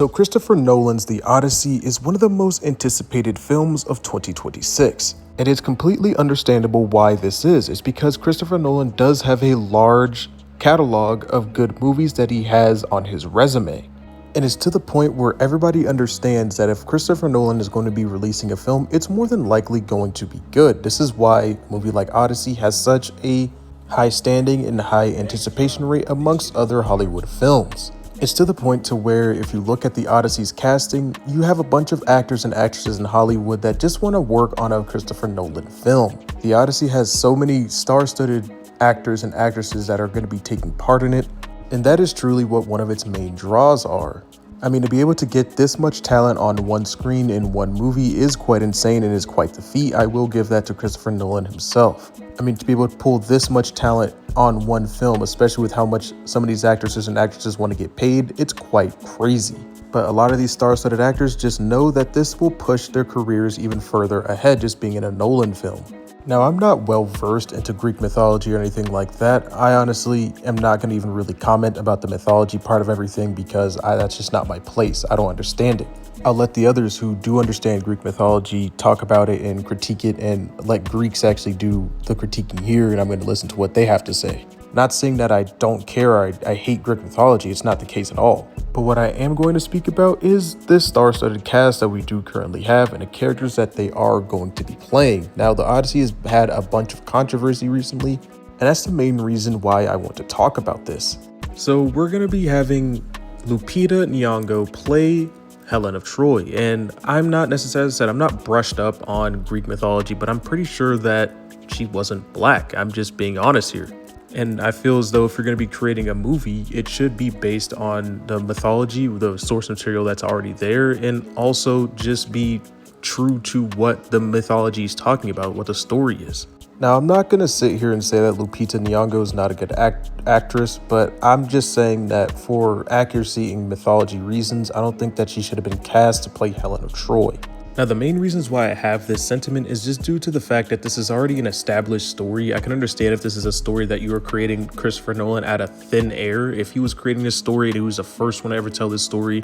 So Christopher Nolan's The Odyssey is one of the most anticipated films of 2026. And it's completely understandable why this is. It's because Christopher Nolan does have a large catalog of good movies that he has on his resume. And it's to the point where everybody understands that if Christopher Nolan is going to be releasing a film, it's more than likely going to be good. This is why a movie like Odyssey has such a high standing and high anticipation rate amongst other Hollywood films. It's to the point to where if you look at the Odyssey's casting, you have a bunch of actors and actresses in Hollywood that just want to work on a Christopher Nolan film. The Odyssey has so many star-studded actors and actresses that are going to be taking part in it, and that is truly what one of its main draws are. I mean, to be able to get this much talent on one screen in one movie is quite insane and is quite the feat. I will give that to Christopher Nolan himself. I mean, to be able to pull this much talent on one film, especially with how much some of these actresses and actresses want to get paid, it's quite crazy. But a lot of these star-studded actors just know that this will push their careers even further ahead just being in a Nolan film. Now, I'm not well versed into Greek mythology or anything like that. I honestly am not going to even really comment about the mythology part of everything because that's just not my place. I don't understand it. I'll let the others who do understand Greek mythology talk about it and critique it and let Greeks actually do the critiquing here, and I'm going to listen to what they have to say. Not saying that I don't care or I hate Greek mythology, it's not the case at all. But what I am going to speak about is this star-studded cast that we do currently have and the characters that they are going to be playing. Now, the Odyssey has had a bunch of controversy recently, and that's the main reason why I want to talk about this. So we're going to be having Lupita Nyong'o play Helen of Troy, and I'm not necessarily said I'm not brushed up on Greek mythology, but I'm pretty sure that she wasn't black. I'm just being honest here. And I feel as though if you're going to be creating a movie, it should be based on the mythology, the source material that's already there, and also just be true to what the mythology is talking about, what the story is. Now, I'm not going to sit here and say that Lupita Nyong'o is not a good actress, but I'm just saying that for accuracy and mythology reasons, I don't think that she should have been cast to play Helen of Troy. Now, the main reasons why I have this sentiment is just due to the fact that this is already an established story. I can understand if this is a story that you are creating Christopher Nolan out of thin air. If he was creating this story and he was the first one to ever tell this story,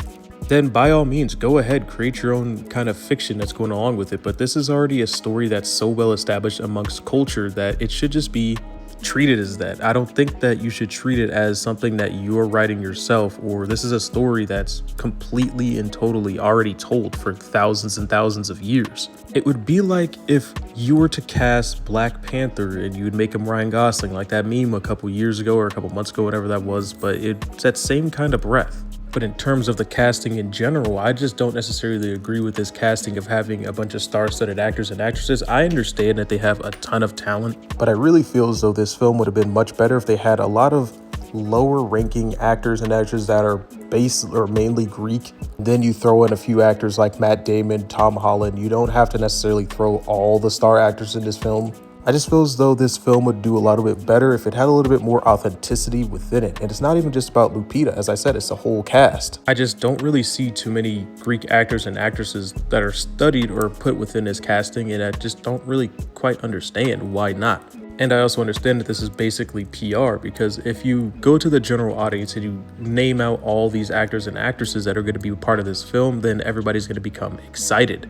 then by all means, go ahead, create your own kind of fiction that's going along with it. But this is already a story that's so well established amongst culture that it should just be treated as that. I don't think that you should treat it as something that you're writing yourself, or this is a story that's completely and totally already told for thousands and thousands of years. It would be like if you were to cast Black Panther and you would make him Ryan Gosling, like that meme a couple years ago or a couple months ago, whatever that was, but it's that same kind of breath. But in terms of the casting in general, I just don't necessarily agree with this casting of having a bunch of star-studded actors and actresses. I understand that they have a ton of talent, but I really feel as though this film would have been much better if they had a lot of lower-ranking actors and actresses that are based or mainly Greek. Then you throw in a few actors like Matt Damon, Tom Holland. You don't have to necessarily throw all the star actors in this film. I just feel as though this film would do a little bit better if it had a little bit more authenticity within it. And it's not even just about Lupita. As I said, it's the whole cast. I just don't really see too many Greek actors and actresses that are studied or put within this casting, and I just don't really quite understand why not. And I also understand that this is basically PR, because if you go to the general audience and you name out all these actors and actresses that are going to be part of this film, then everybody's going to become excited.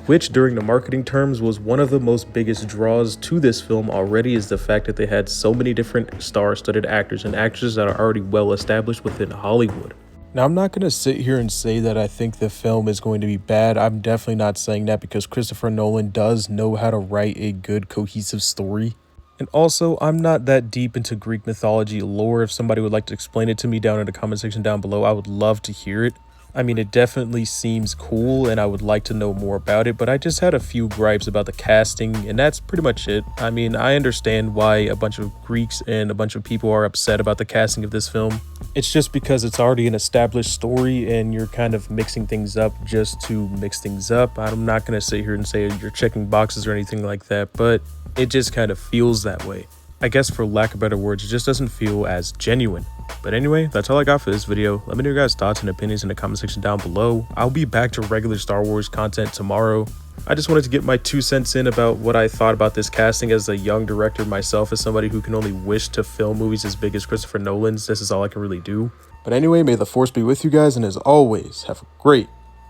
Which during the marketing terms was one of the most biggest draws to this film already, is the fact that they had so many different star-studded actors and actresses that are already well established within Hollywood. Now, I'm not going to sit here and say that I think the film is going to be bad. I'm definitely not saying that, because Christopher Nolan does know how to write a good, cohesive story. And also, I'm not that deep into Greek mythology lore. If somebody would like to explain it to me down in the comment section down below, I would love to hear it. I mean, it definitely seems cool and I would like to know more about it, but I just had a few gripes about the casting, and that's pretty much it. I mean, I understand why a bunch of Greeks and a bunch of people are upset about the casting of this film. It's just because it's already an established story and you're kind of mixing things up just to mix things up. I'm not going to sit here and say you're checking boxes or anything like that, but it just kind of feels that way. I guess for lack of better words, it just doesn't feel as genuine. But anyway, that's all I got for this video. Let me know your guys' thoughts and opinions in the comment section down below. I'll be back to regular Star Wars content tomorrow. I just wanted to get my 2 cents in about what I thought about this casting as a young director myself, as somebody who can only wish to film movies as big as Christopher Nolan's. This is all I can really do. But anyway, may the force be with you guys, and as always, have a great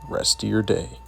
rest of your day.